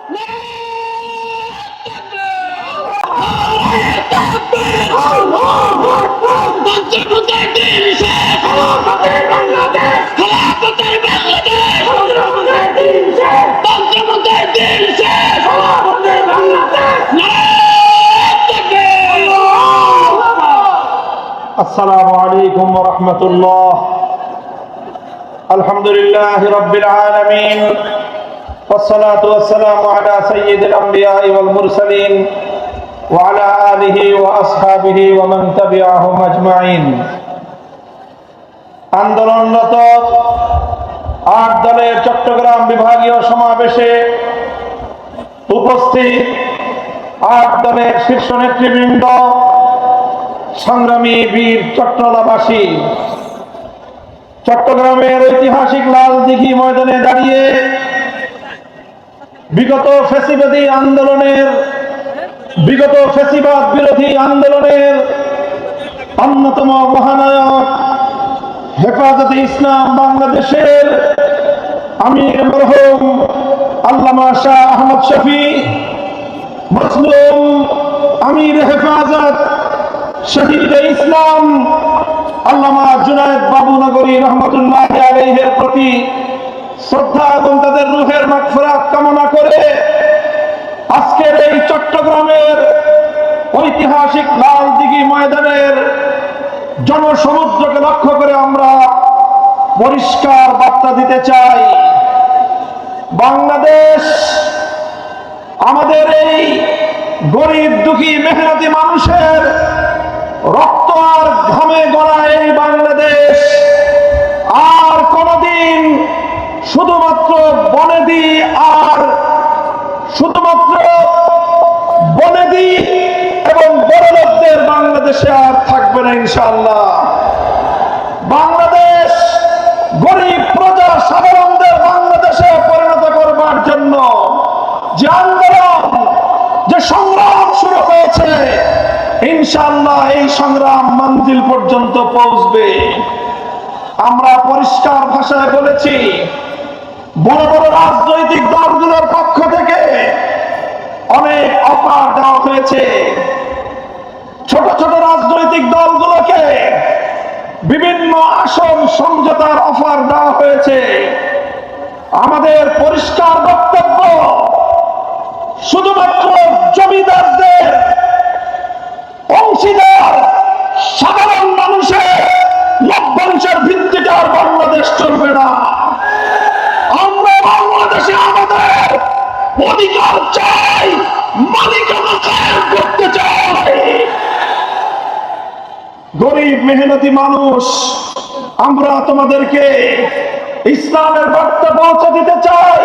السلام عليكم ورحمة الله. الحمد لله رب العالمين والصلاة والسلام على سيد الأنبياء والمرسلين وعلى آله وأصحابه ومن تبعهم أجمعين. আন্দোলনরত ৮ দলের চট্টগ্রাম বিভাগীয় সমাবেশে উপস্থিত ৮ দলের শীর্ষ নেতৃবৃন্দ, সংগ্রামী বীর চট্টলাবাসী, চট্টগ্রামের ঐতিহাসিক লাল দিঘি ময়দানে দাঁড়িয়ে বিগত ফ্যাসিবাদ বিরোধী আন্দোলনের অন্যতম মহানায়ক হেফাজতে ইসলাম বাংলাদেশের আমির মরহুম আল্লামা শাহ আহমদ শফি, মজলুম আমির হেফাজত শহীদ ইসলাম আল্লামা জুনায়েদ বাবুনগরী রহমতুল্লাহ আলাইহির প্রতি শ্রদ্ধা এবং তাদের রূহের মাগফিরাত কামনা করে আজকের এই চট্টগ্রামের ঐতিহাসিক লাল দিঘি ময়দানের জনসমুদ্রকে লক্ষ্য করে আমরা পরিষ্কার বার্তা দিতে চাই। বাংলাদেশ আমাদের এই গরিব দুঃখী মেহনতি মানুষের রক্ত আর ঘামে গড়া এই বাংলাদেশ আর কোনদিন শুধুমাত্র বনেদি এবং বড়লোকদের বাংলাদেশে আর থাকবে না ইনশাআল্লাহ। বাংলাদেশ গরিব প্রজা সাধারণদের বাংলাদেশে পরিণত করবার জন্য যে আন্দোলন, যে সংগ্রাম শুরু হয়েছে, ইনশাআল্লাহ এই সংগ্রাম মঞ্জিল পর্যন্ত পৌঁছবে। আমরা পরিষ্কার ভাষায় বলেছি, বড় বড় রাজনৈতিক দলগুলোর পক্ষ থেকে অনেক অফার দেওয়া হয়েছে। ছোট ছোট রাজনৈতিক দলগুলোকে বিভিন্ন আসন সমঝোতার অফার দেওয়া হয়েছে। আমাদের পরিষ্কার বক্তব্য, শুধুমাত্র জমিদারদের অংশীদার সাধারণ মানুষের লভ্যাংশের ভিত্তিতে আর বাংলাদেশ চলবে না। আমরা বাংলাদেশে আমাদের অধিকার চাই, মালিকানা কায়েম করতে চাই। গরিব মেহনতি মানুষ, আমরা তোমাদেরকে ইসলামের বার্তা পৌঁছে দিতে চাই।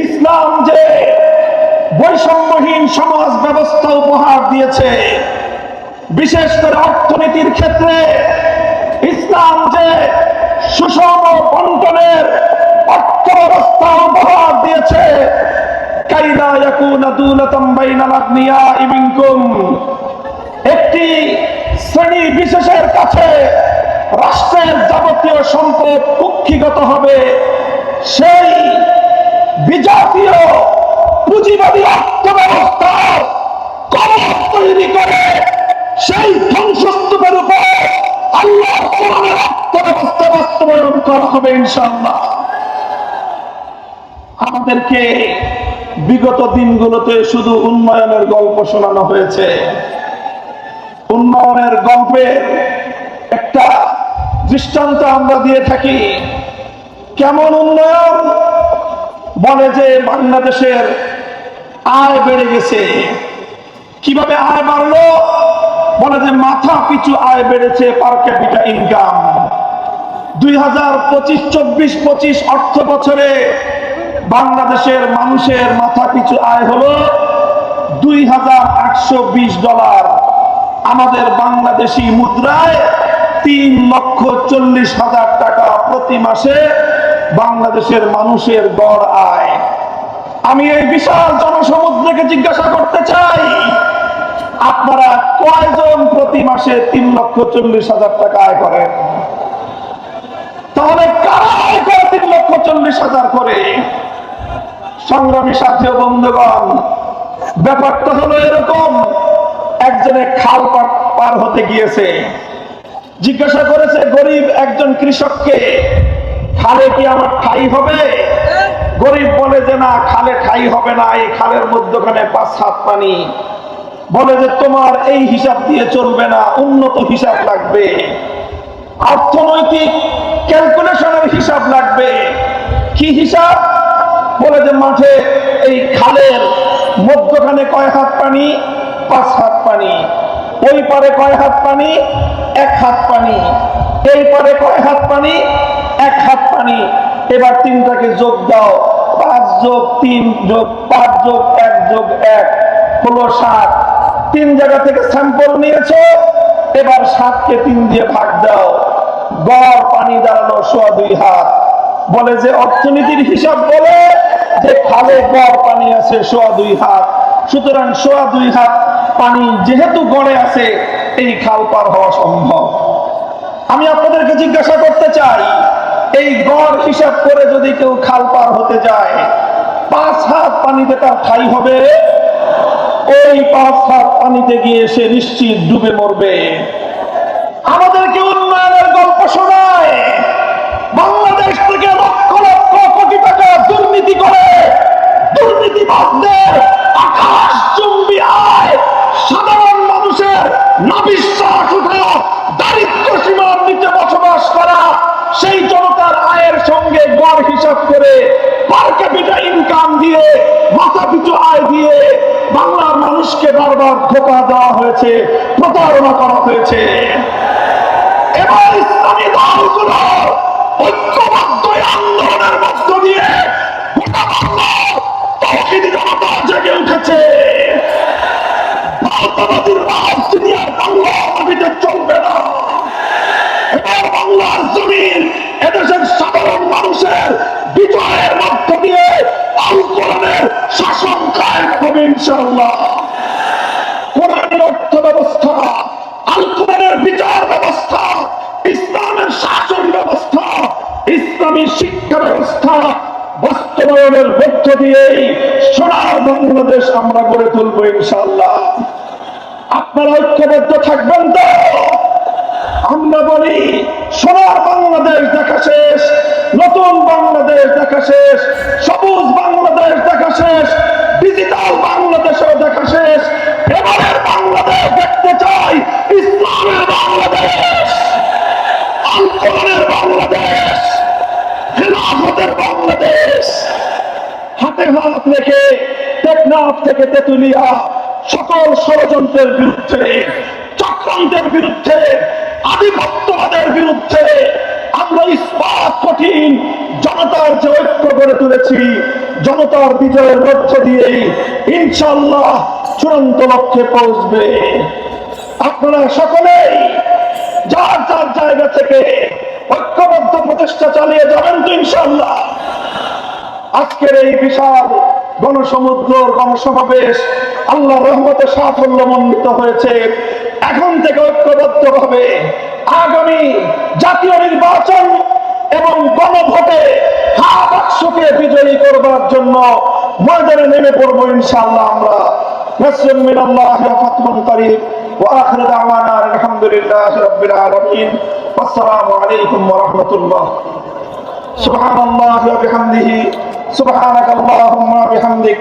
ইসলাম যে বৈষম্যহীন সমাজ ব্যবস্থা উপহার দিয়েছে, বিশেষ করে অর্থনীতির ক্ষেত্রে ইসলাম যে সুষম বন্টনের অর্থ ব্যবস্থা উপহার দিয়েছে, কাইলা ইয়াকুনা দুলাতাম বাইনাল আগনিয়াই মিনকুম, একটি শ্রেণী বিশেষের কাছে রাষ্ট্রের যাবতীয় সম্পদ কুক্ষিগত হবে, সেই বিজাতীয় পুঁজিবাদী অর্থ ব্যবস্থার কবর তৈরি করে সেই ধ্বংসস্তূপের উপর আল্লাহর কোরআনের অর্থ ব্যবস্থা বাস্তবায়ন করা হবে ইনশাআল্লাহ। আমাদেরকে বিগত দিনগুলোতে শুধু উন্নয়নের গল্প শোনানো হয়েছে। উন্নয়নের গল্পের একটা দৃষ্টান্ত আমরা দিয়ে থাকি। কেমন উন্নয়ন? বলে যে বাংলাদেশের আয় বেড়ে গেছে। কিভাবে আয় বাড়লো? বলে যে মাথা পিছু আয় বেড়েছে, পার ক্যাপিটা ইনকাম। 2025-24-25 অর্থ বছরে বাংলাদেশের মানুষের মাথা পিছু আয় হলো $2,820। আমাদের বাংলাদেশি মুদ্রায় 3,40,000 টাকা প্রতি মাসে বাংলাদেশের মানুষের গড় আয়। আমি এই বিশাল জনসমুদ্রকে জিজ্ঞাসা করতে চাই, আপনারা কয়জন প্রতি মাসে 3,40,000 টাকা আয় করেন? তাহলে কারা আয় করে 3,40,000 করে? সংগ্রামী সাথী ও বন্ধুগণ, ব্যাপারটা হলো এরকম, একজনে খাল পার হতে গিয়েছে, জিজ্ঞাসা করেছে গরিব একজন কৃষককে, খালে কি আমার ঠাই হবে? গরিব বলে যে না, খালে ঠাই হবে না, এই খালের মধ্যখানে 5 হাত পানি। বলে যে তোমার এই হিসাব দিয়ে চলবে না, উন্নত হিসাব লাগবে, অর্থনৈতিক ক্যালকুলেশনের হিসাব লাগবে। কি হিসাব? বলে যে মাঠে এই খালের মধ্যখানে কয় হাত পানি? 5 হাত পানি। ওই পারে কয় হাত পানি? 1 হাত পানি। এই পারে কয় হাত পানি? 1 হাত পানি। এবার তিনটাকে যোগ দাও, 5 যোগ 3 যোগ 5 যোগ 1 যোগ 1 হলো 7। 3 জায়গা থেকে স্যাম্পল নিয়েছো, এবার 7কে 3 দিয়ে ভাগ দাও, গড় পানি দাঁড়ালো 2.25 হাত। বলে যে অর্থনীতির হিসাব বলে যে খালে গড় পানি আছে 2.25 হাত, সুতরাং 2.25 হাত পানি যেহেতু গড়ে আছে, এই খাল পার হওয়া সম্ভব। আমি আপনাদেরকে জিজ্ঞাসা করতে চাই, এই গড় হিসাব করে যদি কেউ খাল পার হতে যায়, 5 হাত পানিতে তার ঠাই হবে? ওই 5 হাত পানিতে গিয়ে সে নিশ্চিত ডুবে মরবে। আমাদেরকে উন্নয়নের গল্প শোনায়, বাংলাদেশ থেকে লক্ষ লক্ষ কোটি টাকা দুর্নীতি করে দুর্নীতিবাজদের আকাশ চুম্বি আয়, সাধারণ মানুষের নাভিশ্বাস উঠা, দারিদ্র সীমার নিচে বসবাস করা সেই জনতার আয়ের সঙ্গে গড় হিসাব করে পার ক্যাপিটা ইনকাম দিয়ে, মাথা পিছু আয় দিয়ে বাংলার মানুষকে বারবার ধোঁকা দেওয়া হয়েছে, প্রতারণা করা হয়েছে। এবার ইসলামী দলগুলো ঐক্যবদ্ধ আন্দোলনের মধ্য দিয়ে গোটা বাংলার তৌহিদি জনতা জেগে উঠেছে। ভারতবাদীর রাজনীতি আর বাংলা মাটিতে চলবে না। এবার বাংলার জমিন এদেশের সাধারণ মানুষের বিজয়ের মধ্য দিয়ে আল কোরআনের শাসন কায়েম হবে ইনশাআল্লাহ। কোরআনের অর্থ ব্যবস্থা, আল কোরআনের বিচার ব্যবস্থা, ইসলামের শাসন ব্যবস্থা, ইসলামী শিক্ষা ব্যবস্থা বাস্তবায়নের মধ্য দিয়েই সোনার বাংলাদেশ আমরা গড়ে তুলবো ইনশাআল্লাহ। আপনারা ঐক্যবদ্ধ থাকবেন তো? আমরা বলি সোনার বাংলাদেশ দেখা শেষ, নতুন বাংলাদেশ দেখা শেষ, সবুজ বাংলাদেশ দেখা শেষ, ডিজিটাল বাংলাদেশও দেখা শেষ। এবারের বাংলাদেশ দেখতে চাই ইসলামের বাংলাদেশ, আল কোরআনের বাংলাদেশ, খেলাফতের বাংলাদেশ। হাতে হাত রেখে টেকনাফ থেকে তেতুলিয়া সকল ষড়যন্ত্রের বিরুদ্ধে, চক্রান্তের বিরুদ্ধে, আধিপত্যবাদের বিরুদ্ধে আমরা ইস্পাত কঠিন জনতার যে ঐক্য গড়ে তুলেছি, জনতার বিজয়ের মধ্য দিয়েই ইনশাআল্লাহ চূড়ান্ত লক্ষ্যে পৌঁছবে। আপনারা সকলেই যার যার জায়গা থেকে ঐক্যবদ্ধ প্রচেষ্টা চালিয়ে যাবেন তো ইনশাআল্লাহ। আজকের এই বিশাল গণসমুদ্র গণসমাবেশ আল্লাহর রহমতে সাফল্যমণ্ডিত হয়েছে। এখন থেকে ঐক্যবদ্ধ ভাবে আগামী জাতীয় নির্বাচন এবং গণভোটে বাক্সকে বিজয়ী করবার জন্য ময়দানে নেমে পড়বো ইনশাআল্লাহ। আমরা নাসরুম মিনাল্লাহি ওয়া ফাতহুন করিব ওয়া আখিরু দাওয়ানা আলহামদুলিল্লাহি রাব্বিল আলামিন। আসসালামু আলাইকুম ওয়া রাহমাতুল্লাহ। সুবহানাল্লাহি ওয়া বিহামদিহি সুবহানাকাল্লাহুম্মা ওয়া বিহামদিক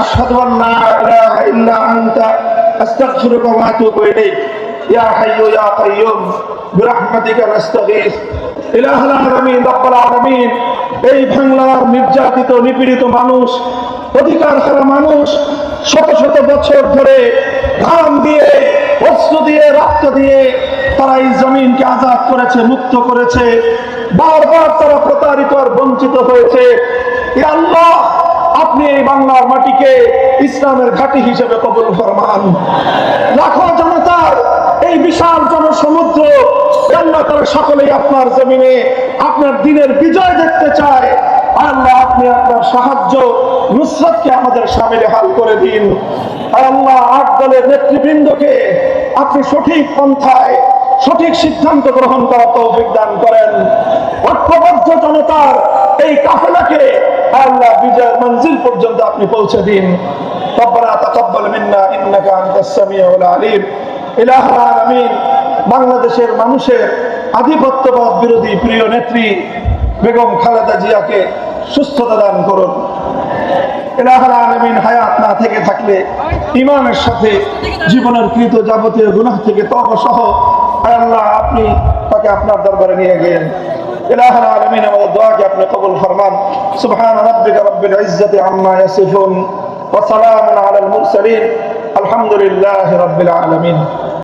আশহাদু আন লা ইলাহা ইল্লা আনতা আস্তাগফিরুকা ওয়া আতুবু ইলাইক। ইয়া হাইয়্যু ইয়া কাইয়্যুম বিরহমাতিকা নাস্তাগীথ। ইলাহুল আলামিন রব্বুল আলামিন, এই বাংলার নির্যাতিত নিপীড়িত মানুষ, অধিকার হারা মানুষ শত শত বছর ধরে ঘাম দিয়ে, অশ্রু দিয়ে, রক্ত দিয়ে তারা এই জমিনকে আজাদ করেছে, মুক্ত করেছে। বারবার তারা প্রতারিত আর বঞ্চিত হয়েছে। ইয়া আল্লাহ, আপনি এই বাংলার মাটিকে ইসলামের ঘাঁটি হিসেবে কবুল ফরমান। লাখো জনতার এই বিশাল জনসমুদ্র, আল্লাহ তারা সকলেই আপনার জমিনে আপনার দিনের বিজয় দেখতে চায়। আল্লাহ, আপনি আপনার সাহায্য নুসরতকে আমাদের সামিলে হাল করে দিন। আল্লাহ, 8 দলের নেতৃবৃন্দকে আপনি সঠিক পন্থায় সঠিক সিদ্ধান্ত গ্রহণ করার তৌফিক দান করেন। ঐক্যবদ্ধ জনতার এই কাফেলাকে আল্লাহ বিজয় মঞ্জিল পর্যন্ত আপনি পৌঁছে দিন। রব্বানা তাকাব্বাল মিন্না ইন্নাকা আনতাস সামিউল আলিম। ইলাহুল আলামিন, বাংলাদেশের মানুষের আধিপত্যবাদ বিরোধী প্রিয় নেত্রী বেগম খালেদা জিয়াকে সুস্থতা দান করুন। ইলাহুল আলামিন, হায়াত না থেকে থাকলে ঈমানের সাথে জীবনের কৃত যাবতীয় গুনাহ থেকে তওবা সহ আল্লাহ আপনি তাকে আপনার দরবারে নিয়ে গেলেন। ইলাহুল আলামিন, আমাদের দোয়াকে আপনি কবুল ফরমান। সুবহান রাব্বিকা রাব্বিল ইজ্জাতি আম্মা ইয়াসিফুন ওয়া সালামুন আলাল মুরসালিন, আলহামদুলিল্লাহি রাব্বিল আলামিন।